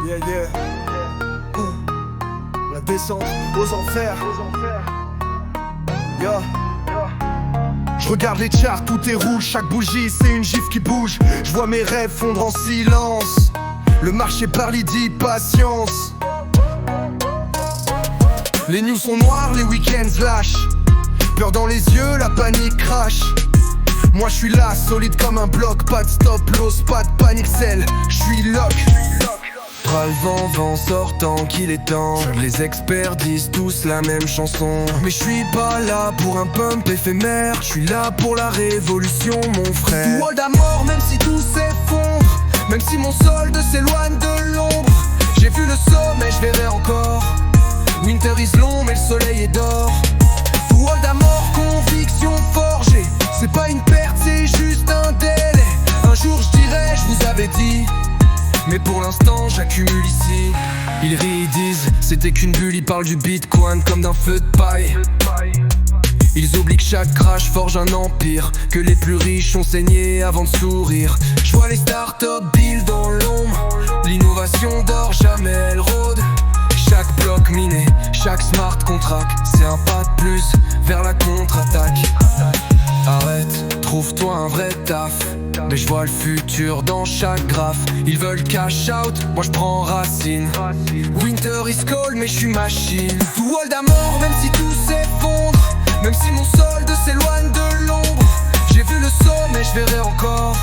Yeah, yeah. La descente aux enfers. Yeah. Je regarde les charts, tout est rouge, chaque bougie c'est une gifle qui bouge. Je vois mes rêves fondre en silence. Le marché parle, il dit patience. Les nuits sont noires, les week-ends lâchent. Peur dans les yeux, la panique crache. Moi je suis là, solide comme un bloc. Pas de stop loss, pas de panique celle. Je suis lock. Bras le vent, vent sortant qu'il est temps. Les experts disent tous la même chanson. Mais je suis pas là pour un pump éphémère. Je suis là pour la révolution mon frère. Wall à mort même si tout s'effondre. Même si mon solde s'éloigne de l'ombre. J'ai vu le sommet, je verrai encore. Winter is long mais le soleil est d'or. Wall à mort, conviction forgée. C'est pas une perte, c'est juste un délai. Un jour je dirai, je vous avais dit. Mais pour l'instant j'accumule ici. Ils rient, ils disent, c'était qu'une bulle. Ils parlent du bitcoin comme d'un feu de paille. Ils oublient que chaque crash forge un empire. Que les plus riches ont saigné avant de sourire. Je vois les startups build dans l'ombre. L'innovation dort, jamais elle rôde. Chaque bloc miné, chaque smart contract. C'est un pas de plus vers la contre-attaque. Arrête, trouve-toi un vrai taf. Mais je vois le futur dans chaque graphe. Ils veulent cash out, moi je prends racine. Winter is cold mais je suis machine. Wall à mort même si tout s'effondre. Même si mon solde s'éloigne de l'ombre. J'ai vu le sommet, je verrai encore.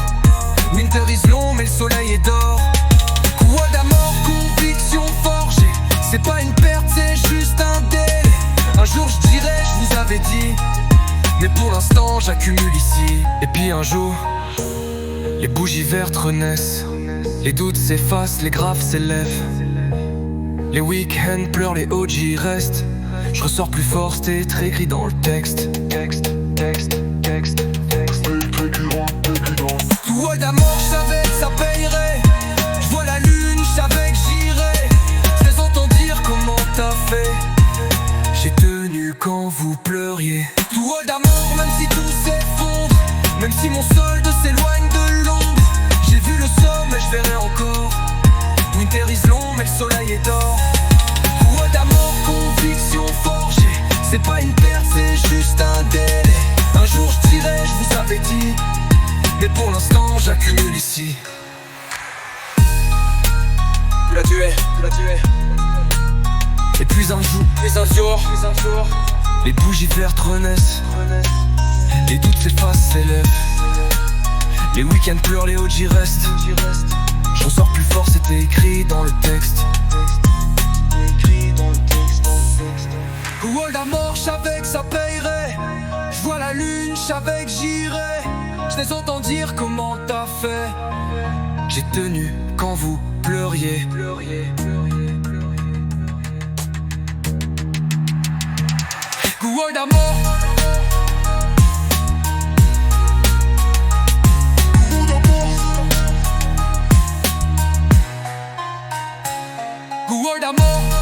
Winter is long mais le soleil est d'or. Wall à mort, conviction forgée. C'est pas une perte, c'est juste un délai. Un jour je dirai, je vous avais dit. Mais pour l'instant j'accumule ici. Et puis un jour les bougies vertes renaissent. Les doutes s'effacent, les graphes s'élèvent. Les week-ends pleurent, les OG restent. Je ressors plus fort, c'était écrit dans le texte. Texte. Wall à mort, je savais que ça payerait. Je vois la lune, je savais que j'irais. Je les entends dire comment t'as fait. J'ai tenu quand vous pleuriez. Wall à mort, même si tout s'effondre. Même si mon solde s'éloigne de l'ombre. J'ai vu le sommet, je verrai encore. Winter is long, mais le soleil est d'or. Wall à mort, conviction forgée. C'est pas une perte, c'est juste un délai. Un jour je dirai, je vous avais dit. Mais pour l'instant j'accumule ici. Tu l'as tué. Et puis un jour, les bougies vertes renaissent. Les doutes s'effacent, s'élèvent. Les week-ends pleurent, les OG restent. J'en sors plus fort, c'était écrit dans le texte. Wall à mort, j'savais que ça payerait. J'vois la lune, j'savais que j'irais. Je les entends dire comment t'as fait. J'ai tenu quand vous pleuriez. Wall à mort. Wall à mort.